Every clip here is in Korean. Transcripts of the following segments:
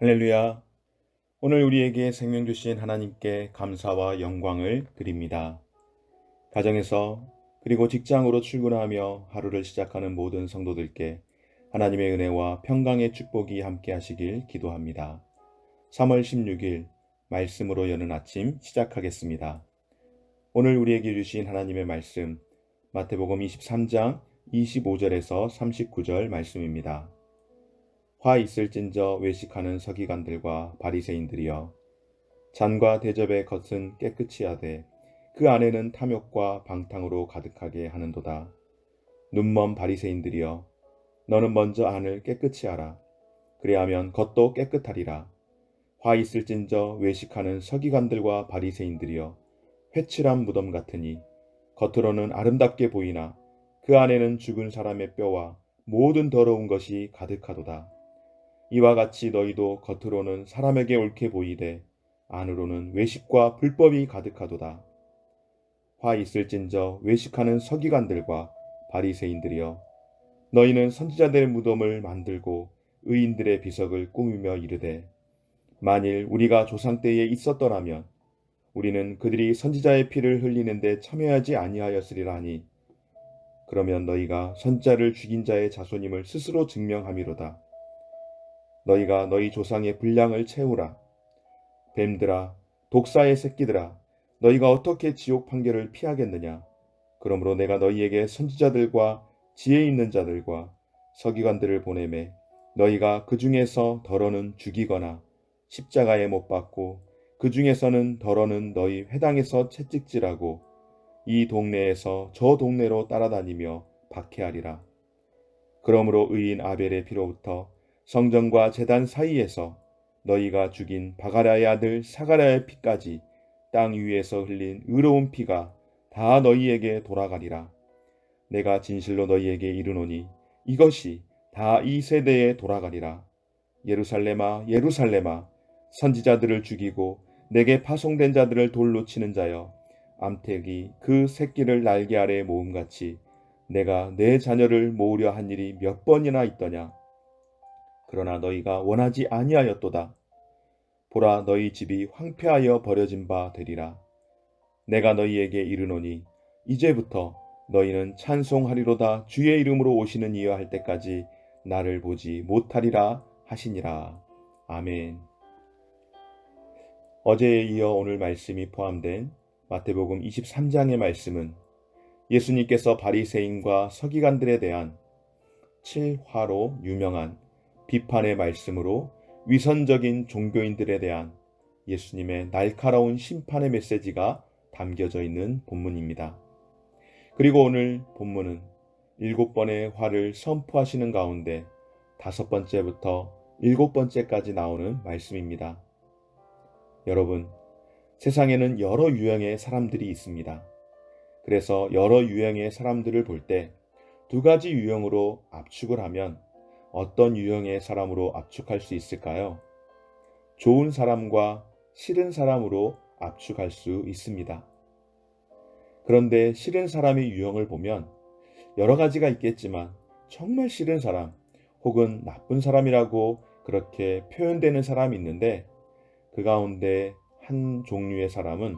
할렐루야. 오늘 우리에게 생명 주신 하나님께 감사와 영광을 드립니다. 가정에서 그리고 직장으로 출근하며 하루를 시작하는 모든 성도들께 하나님의 은혜와 평강의 축복이 함께 하시길 기도합니다. 3월 16일 말씀으로 여는 아침 시작하겠습니다. 오늘 우리에게 주신 하나님의 말씀 마태복음 23장 25절에서 39절 말씀입니다. 화 있을진저 외식하는 서기관들과 바리새인들이여, 잔과 대접의 겉은 깨끗이 하되 그 안에는 탐욕과 방탕으로 가득하게 하는도다. 눈먼 바리새인들이여, 너는 먼저 안을 깨끗이 하라. 그리하면 겉도 깨끗하리라. 화 있을진저 외식하는 서기관들과 바리새인들이여, 회칠한 무덤 같으니 겉으로는 아름답게 보이나 그 안에는 죽은 사람의 뼈와 모든 더러운 것이 가득하도다. 이와 같이 너희도 겉으로는 사람에게 옳게 보이되 안으로는 외식과 불법이 가득하도다. 화 있을진저 외식하는 서기관들과 바리새인들이여, 너희는 선지자들의 무덤을 만들고 의인들의 비석을 꾸미며 이르되, 만일 우리가 조상 때에 있었더라면 우리는 그들이 선지자의 피를 흘리는데 참여하지 아니하였으리라 하니, 그러면 너희가 선지자를 죽인 자의 자손임을 스스로 증명함이로다. 너희가 너희 조상의 분량을 채우라. 뱀들아, 독사의 새끼들아, 너희가 어떻게 지옥 판결을 피하겠느냐? 그러므로 내가 너희에게 선지자들과 지혜 있는 자들과 서기관들을 보내매 너희가 그 중에서 더러는 죽이거나 십자가에 못 박고 그 중에서는 더러는 너희 회당에서 채찍질하고 이 동네에서 저 동네로 따라다니며 박해하리라. 그러므로 의인 아벨의 피로부터 성전과 제단 사이에서 너희가 죽인 바가랴의 아들 사가랴의 피까지 땅 위에서 흘린 의로운 피가 다 너희에게 돌아가리라. 내가 진실로 너희에게 이르노니 이것이 다 이 세대에 돌아가리라. 예루살렘아, 예루살렘아, 선지자들을 죽이고 내게 파송된 자들을 돌로 치는 자여, 암탉이 그 새끼를 날개 아래에 모음같이 내가 내 자녀를 모으려 한 일이 몇 번이나 있더냐? 그러나 너희가 원하지 아니하였도다. 보라, 너희 집이 황폐하여 버려진 바 되리라. 내가 너희에게 이르노니 이제부터 너희는 찬송하리로다. 주의 이름으로 오시는 이여 할 때까지 나를 보지 못하리라 하시니라. 아멘. 어제에 이어 오늘 말씀이 포함된 마태복음 23장의 말씀은 예수님께서 바리새인과 서기관들에 대한 7화로 유명한 비판의 말씀으로 위선적인 종교인들에 대한 예수님의 날카로운 심판의 메시지가 담겨져 있는 본문입니다. 그리고 오늘 본문은 7번의 화를 선포하시는 가운데 5번째부터 7번째까지 나오는 말씀입니다. 여러분, 세상에는 여러 유형의 사람들이 있습니다. 그래서 여러 유형의 사람들을 볼 때 2가지 유형으로 압축을 하면 어떤 유형의 사람으로 압축할 수 있을까요? 좋은 사람과 싫은 사람으로 압축할 수 있습니다. 그런데 싫은 사람의 유형을 보면 여러 가지가 있겠지만 정말 싫은 사람 혹은 나쁜 사람이라고 그렇게 표현되는 사람이 있는데, 그 가운데 한 종류의 사람은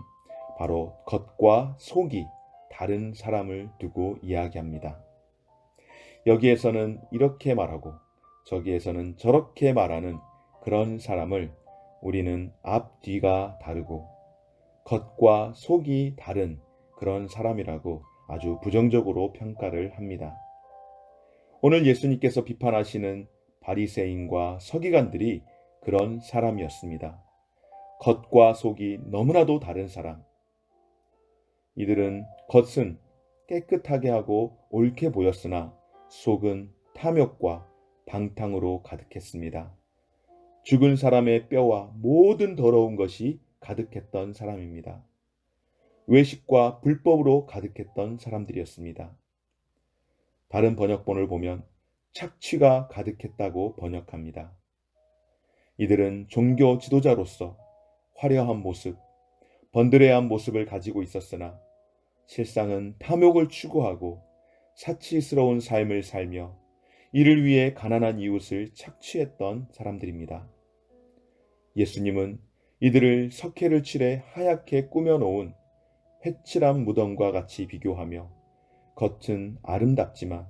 바로 겉과 속이 다른 사람을 두고 이야기합니다. 여기에서는 이렇게 말하고 저기에서는 저렇게 말하는 그런 사람을 우리는 앞뒤가 다르고 겉과 속이 다른 그런 사람이라고 아주 부정적으로 평가를 합니다. 오늘 예수님께서 비판하시는 바리새인과 서기관들이 그런 사람이었습니다. 겉과 속이 너무나도 다른 사람. 이들은 겉은 깨끗하게 하고 옳게 보였으나 속은 탐욕과 방탕으로 가득했습니다. 죽은 사람의 뼈와 모든 더러운 것이 가득했던 사람입니다. 외식과 불법으로 가득했던 사람들이었습니다. 다른 번역본을 보면 착취가 가득했다고 번역합니다. 이들은 종교 지도자로서 화려한 모습, 번드레한 모습을 가지고 있었으나 실상은 탐욕을 추구하고 사치스러운 삶을 살며 이를 위해 가난한 이웃을 착취했던 사람들입니다. 예수님은 이들을 석회를 칠해 하얗게 꾸며놓은 회칠한 무덤과 같이 비교하며 겉은 아름답지만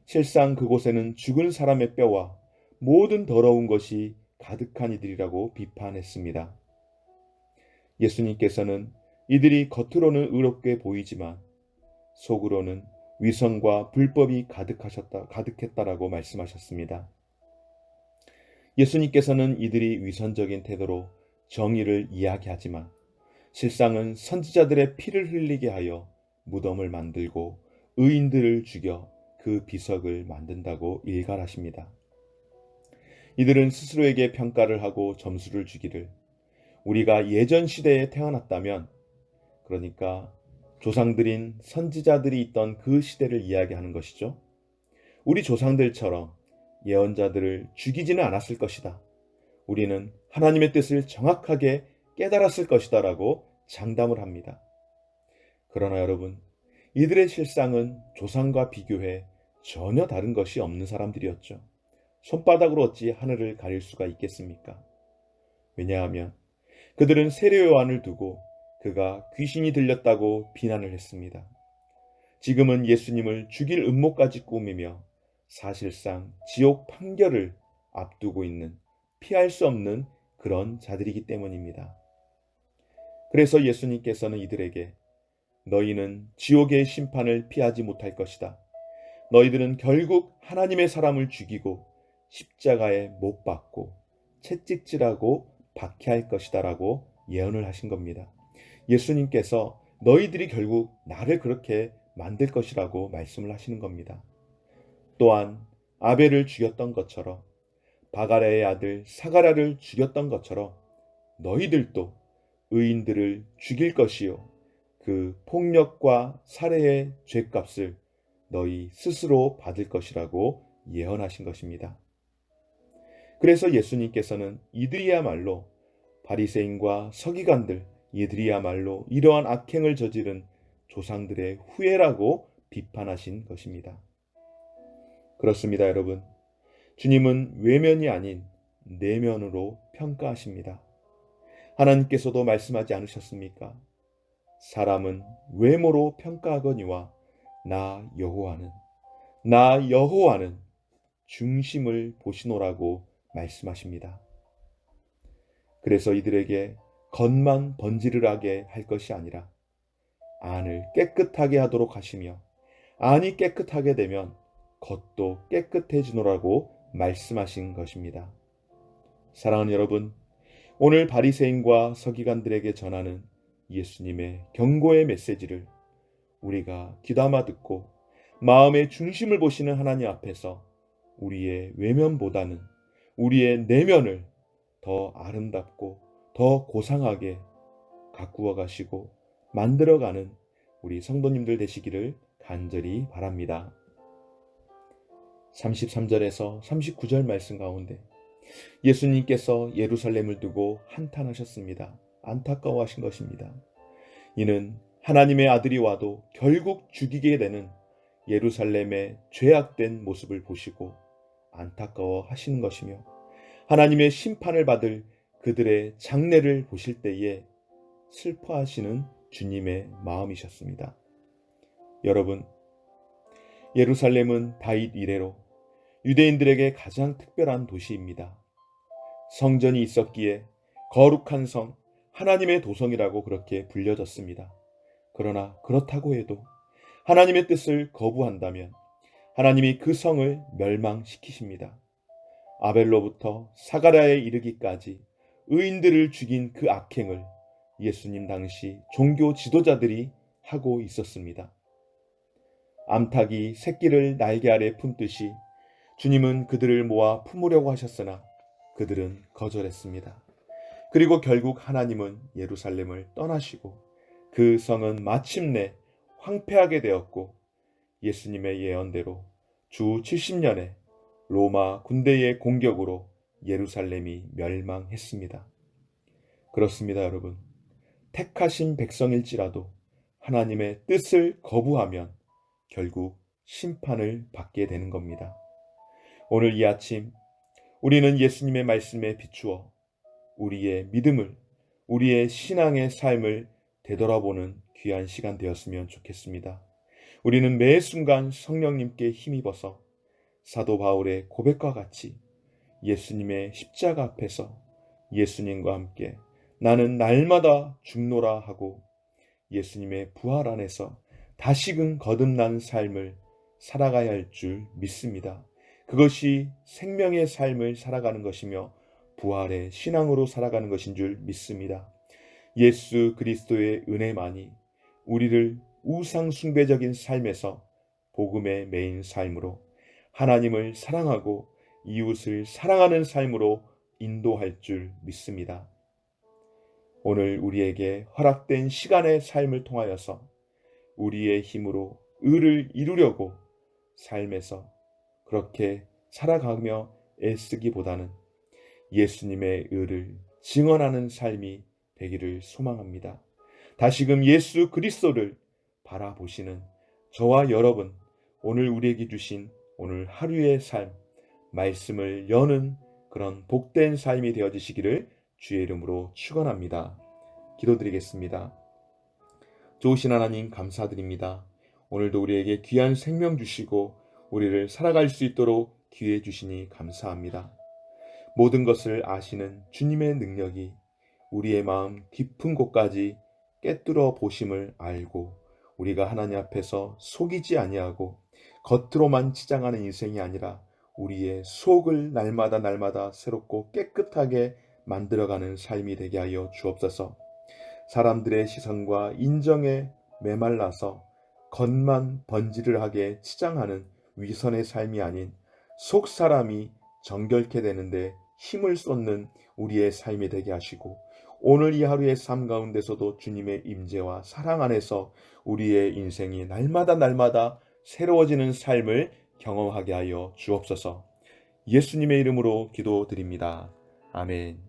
실상 그곳에는 죽은 사람의 뼈와 모든 더러운 것이 가득한 이들이라고 비판했습니다. 예수님께서는 이들이 겉으로는 의롭게 보이지만 속으로는 위선과 불법이 가득했다라고 말씀하셨습니다. 예수님께서는 이들이 위선적인 태도로 정의를 이야기하지만 실상은 선지자들의 피를 흘리게 하여 무덤을 만들고 의인들을 죽여 그 비석을 만든다고 일갈하십니다. 이들은 스스로에게 평가를 하고 점수를 주기를 우리가 예전 시대에 태어났다면, 그러니까 조상들인 선지자들이 있던 그 시대를 이야기하는 것이죠. 우리 조상들처럼 예언자들을 죽이지는 않았을 것이다. 우리는 하나님의 뜻을 정확하게 깨달았을 것이다 라고 장담을 합니다. 그러나 여러분, 이들의 실상은 조상과 비교해 전혀 다른 것이 없는 사람들이었죠. 손바닥으로 어찌 하늘을 가릴 수가 있겠습니까? 왜냐하면 그들은 세례 요한을 두고 그가 귀신이 들렸다고 비난을 했습니다. 지금은 예수님을 죽일 음모까지 꾸미며 사실상 지옥 판결을 앞두고 있는 피할 수 없는 그런 자들이기 때문입니다. 그래서 예수님께서는 이들에게 너희는 지옥의 심판을 피하지 못할 것이다. 너희들은 결국 하나님의 사람을 죽이고 십자가에 못 박고 채찍질하고 박해할 것이다 라고 예언을 하신 겁니다. 예수님께서 너희들이 결국 나를 그렇게 만들 것이라고 말씀을 하시는 겁니다. 또한 아벨을 죽였던 것처럼 바가랴의 아들 사가랴를 죽였던 것처럼 너희들도 의인들을 죽일 것이요 그 폭력과 살해의 죗값을 너희 스스로 받을 것이라고 예언하신 것입니다. 그래서 예수님께서는 이들이야말로 바리새인과 서기관들, 이들이야말로 이러한 악행을 저지른 조상들의 후예라고 비판하신 것입니다. 그렇습니다, 여러분. 주님은 외면이 아닌 내면으로 평가하십니다. 하나님께서도 말씀하지 않으셨습니까? 사람은 외모로 평가하거니와 나 여호와는 중심을 보시노라고 말씀하십니다. 그래서 이들에게 겉만 번지르르하게 할 것이 아니라 안을 깨끗하게 하도록 하시며 안이 깨끗하게 되면 겉도 깨끗해지노라고 말씀하신 것입니다. 사랑하는 여러분, 오늘 바리새인과 서기관들에게 전하는 예수님의 경고의 메시지를 우리가 귀담아 듣고 마음의 중심을 보시는 하나님 앞에서 우리의 외면보다는 우리의 내면을 더 아름답고 더 고상하게 가꾸어 가시고 만들어가는 우리 성도님들 되시기를 간절히 바랍니다. 33절에서 39절 말씀 가운데 예수님께서 예루살렘을 두고 한탄하셨습니다. 안타까워하신 것입니다. 이는 하나님의 아들이 와도 결국 죽이게 되는 예루살렘의 죄악된 모습을 보시고 안타까워 하시는 것이며 하나님의 심판을 받을 그들의 장례를 보실 때에 슬퍼하시는 주님의 마음이셨습니다. 여러분, 예루살렘은 다윗 이래로 유대인들에게 가장 특별한 도시입니다. 성전이 있었기에 거룩한 성, 하나님의 도성이라고 그렇게 불려졌습니다. 그러나 그렇다고 해도 하나님의 뜻을 거부한다면 하나님이 그 성을 멸망시키십니다. 아벨로부터 사가랴에 이르기까지 의인들을 죽인 그 악행을 예수님 당시 종교 지도자들이 하고 있었습니다. 암탉이 새끼를 날개 아래 품듯이 주님은 그들을 모아 품으려고 하셨으나 그들은 거절했습니다. 그리고 결국 하나님은 예루살렘을 떠나시고 그 성은 마침내 황폐하게 되었고 예수님의 예언대로 주 70년에 로마 군대의 공격으로 예루살렘이 멸망했습니다. 그렇습니다, 여러분. 택하신 백성일지라도 하나님의 뜻을 거부하면 결국 심판을 받게 되는 겁니다. 오늘 이 아침 우리는 예수님의 말씀에 비추어 우리의 믿음을, 우리의 신앙의 삶을 되돌아보는 귀한 시간 되었으면 좋겠습니다. 우리는 매 순간 성령님께 힘입어서 사도 바울의 고백과 같이 예수님의 십자가 앞에서 예수님과 함께 나는 날마다 죽노라 하고 예수님의 부활 안에서 다시금 거듭난 삶을 살아가야 할 줄 믿습니다. 그것이 생명의 삶을 살아가는 것이며 부활의 신앙으로 살아가는 것인 줄 믿습니다. 예수 그리스도의 은혜만이 우리를 우상 숭배적인 삶에서 복음의 메인 삶으로 하나님을 사랑하고 이웃을 사랑하는 삶으로 인도할 줄 믿습니다. 오늘 우리에게 허락된 시간의 삶을 통하여서 우리의 힘으로 의를 이루려고 삶에서 그렇게 살아가며 애쓰기보다는 예수님의 의를 증언하는 삶이 되기를 소망합니다. 다시금 예수 그리스도를 바라보시는 저와 여러분, 오늘 우리에게 주신 오늘 하루의 삶, 말씀을 여는 그런 복된 삶이 되어지시기를 주의 이름으로 축원합니다. 기도드리겠습니다. 좋으신 하나님 감사드립니다. 오늘도 우리에게 귀한 생명 주시고 우리를 살아갈 수 있도록 기회 주시니 감사합니다. 모든 것을 아시는 주님의 능력이 우리의 마음 깊은 곳까지 꿰뚫어 보심을 알고 우리가 하나님 앞에서 속이지 아니하고 겉으로만 치장하는 인생이 아니라 우리의 속을 날마다 새롭고 깨끗하게 만들어가는 삶이 되게 하여 주옵소서. 사람들의 시선과 인정에 메말라서 겉만 번지르르하게 치장하는 위선의 삶이 아닌 속 사람이 정결케 되는데 힘을 쏟는 우리의 삶이 되게 하시고 오늘 이 하루의 삶 가운데서도 주님의 임재와 사랑 안에서 우리의 인생이 날마다 새로워지는 삶을 경험하게 하여 주옵소서. 예수님의 이름으로 기도드립니다. 아멘.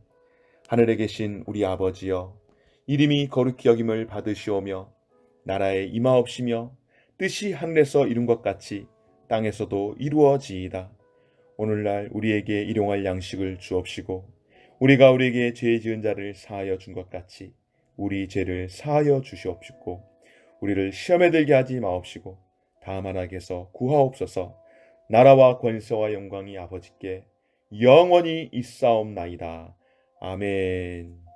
하늘에 계신 우리 아버지여, 이름이 거룩히 여김을 받으시오며 나라에 임하옵시며 뜻이 하늘에서 이룬 것 같이 땅에서도 이루어지이다. 오늘날 우리에게 일용할 양식을 주옵시고 우리가 우리에게 죄 지은 자를 사하여 준 것 같이 우리 죄를 사하여 주시옵시고 우리를 시험에 들게 하지 마옵시고 다만 악에서 구하옵소서. 나라와 권세와 영광이 아버지께 영원히 있사옵나이다. 아멘.